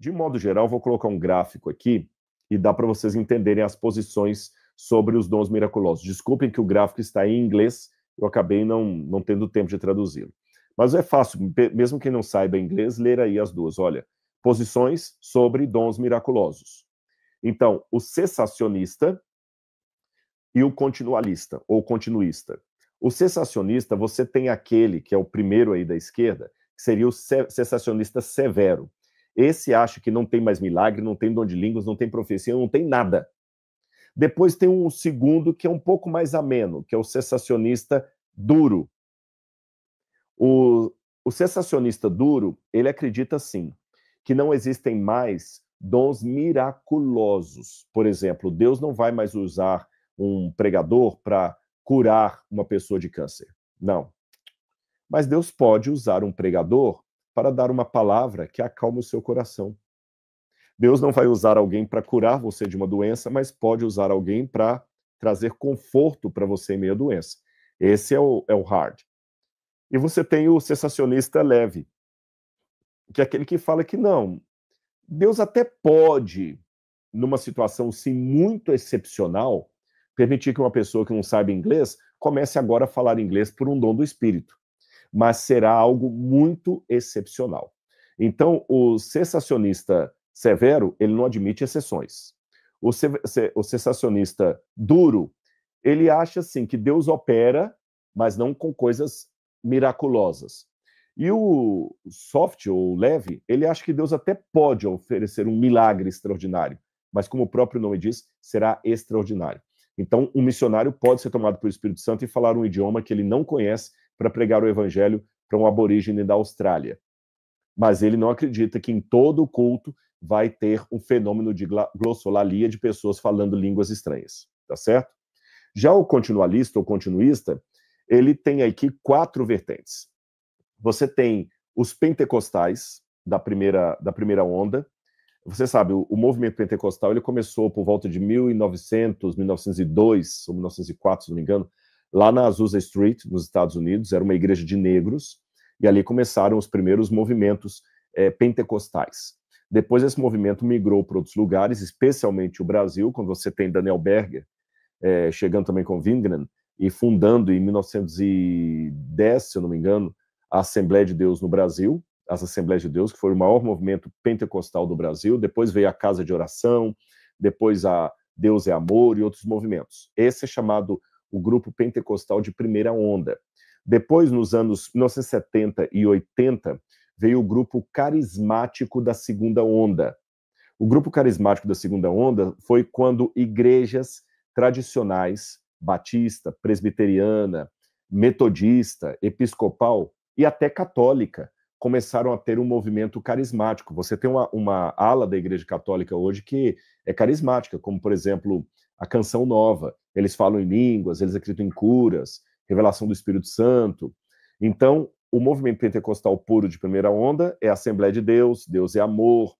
De modo geral, vou colocar um gráfico aqui e dá para vocês entenderem as posições sobre os dons miraculosos. Desculpem que o gráfico está em inglês, eu acabei não tendo tempo de traduzi-lo. Mas é fácil, mesmo quem não saiba inglês, ler aí as duas. Olha, posições sobre dons miraculosos. Então, o cessacionista e o continualista, ou continuista. O cessacionista, você tem aquele, que é o primeiro aí da esquerda, que seria o cessacionista severo. Esse acha que não tem mais milagre, não tem dom de línguas, não tem profecia, não tem nada. Depois tem um segundo, que é um pouco mais ameno, que é o cessacionista duro. O cessacionista duro, ele acredita, sim, que não existem mais dons miraculosos. Por exemplo, Deus não vai mais usar um pregador para curar uma pessoa de câncer. Não. Mas Deus pode usar um pregador para dar uma palavra que acalma o seu coração. Deus não vai usar alguém para curar você de uma doença, mas pode usar alguém para trazer conforto para você em meio à doença. Esse é o hard. E você tem o cessacionista leve, que é aquele que fala que não, Deus até pode, numa situação sim muito excepcional, permitir que uma pessoa que não sabe inglês comece agora a falar inglês por um dom do Espírito, mas será algo muito excepcional. Então, o cessacionista severo, ele não admite exceções. O cessacionista duro, ele acha assim que Deus opera, mas não com coisas miraculosas. E o soft, ou leve, ele acha que Deus até pode oferecer um milagre extraordinário, mas como o próprio nome diz, será extraordinário. Então, um missionário pode ser tomado pelo Espírito Santo e falar um idioma que ele não conhece para pregar o evangelho para um aborígene da Austrália. Mas ele não acredita que em todo o culto vai ter um fenômeno de glossolalia de pessoas falando línguas estranhas, tá certo? Já o continualista ou continuista, ele tem aqui 4 vertentes. Você tem os pentecostais da primeira onda. Você sabe, o movimento pentecostal ele começou por volta de 1900, 1902 ou 1904, se não me engano, lá na Azusa Street, nos Estados Unidos. Era uma igreja de negros, e ali começaram os primeiros movimentos pentecostais. Depois esse movimento migrou para outros lugares, especialmente o Brasil, quando você tem Daniel Berger, chegando também com Wingren, e fundando em 1910, se eu não me engano, a Assembleia de Deus no Brasil, as Assembleias de Deus, que foi o maior movimento pentecostal do Brasil. Depois veio a Casa de Oração, depois a Deus é Amor e outros movimentos. Esse é chamado o grupo pentecostal de primeira onda. Depois, nos anos 1970 e 80, veio o grupo carismático da segunda onda. O grupo carismático da segunda onda foi quando igrejas tradicionais, batista, presbiteriana, metodista, episcopal e até católica, começaram a ter um movimento carismático. Você tem uma ala da Igreja Católica hoje que é carismática, como, por exemplo, a Canção Nova. Eles falam em línguas, eles acreditam em curas, revelação do Espírito Santo. Então, o movimento pentecostal puro de primeira onda é a Assembleia de Deus, Deus é Amor,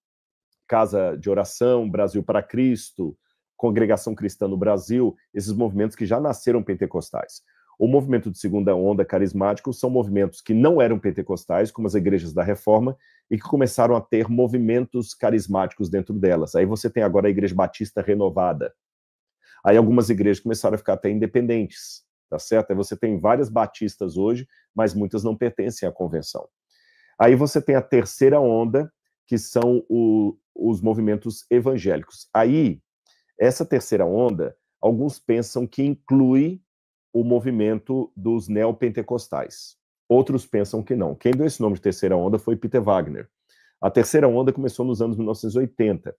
Casa de Oração, Brasil para Cristo, Congregação Cristã no Brasil, esses movimentos que já nasceram pentecostais. O movimento de segunda onda carismático são movimentos que não eram pentecostais, como as igrejas da Reforma, e que começaram a ter movimentos carismáticos dentro delas. Aí você tem agora a Igreja Batista Renovada. Aí algumas igrejas começaram a ficar até independentes, tá certo? Aí você tem várias batistas hoje, mas muitas não pertencem à convenção. Aí você tem a terceira onda, que são os movimentos evangélicos. Aí, essa terceira onda, alguns pensam que inclui o movimento dos neopentecostais. Outros pensam que não. Quem deu esse nome de terceira onda foi Peter Wagner. A terceira onda começou nos anos 1980.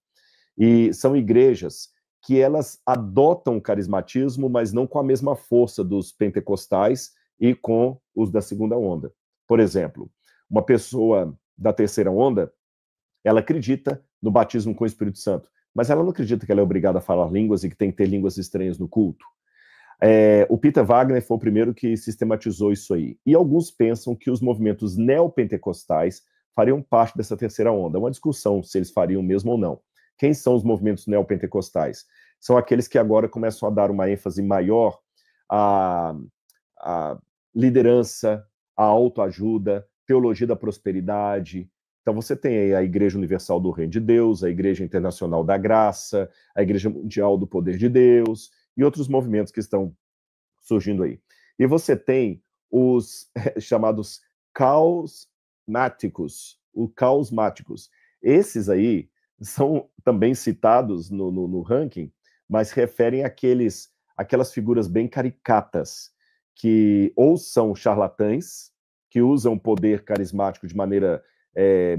E são igrejas que elas adotam o carismatismo, mas não com a mesma força dos pentecostais e com os da segunda onda. Por exemplo, uma pessoa da terceira onda, ela acredita no batismo com o Espírito Santo, mas ela não acredita que ela é obrigada a falar línguas e que tem que ter línguas estranhas no culto. O Peter Wagner foi o primeiro que sistematizou isso aí. E alguns pensam que os movimentos neopentecostais fariam parte dessa terceira onda. É uma discussão se eles fariam mesmo ou não. Quem são os movimentos neopentecostais? São aqueles que agora começam a dar uma ênfase maior à liderança, à autoajuda, teologia da prosperidade, Então você tem aí a Igreja Universal do Reino de Deus, a Igreja Internacional da Graça, a Igreja Mundial do Poder de Deus e outros movimentos que estão surgindo aí. E você tem os chamados causmáticos, os causmáticos. Esses aí são também citados no ranking, mas referem aquelas figuras bem caricatas, que ou são charlatães, que usam poder carismático de maneira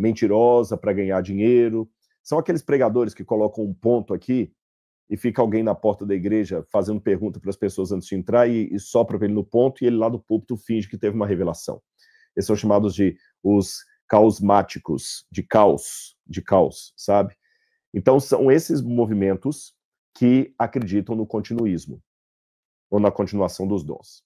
mentirosa para ganhar dinheiro. São aqueles pregadores que colocam um ponto aqui e fica alguém na porta da igreja fazendo pergunta para as pessoas antes de entrar e sopra para ele no ponto e ele lá do púlpito finge que teve uma revelação. Esses são chamados de os causmáticos, de caos, sabe? Então são esses movimentos que acreditam no continuismo, ou na continuação dos dons.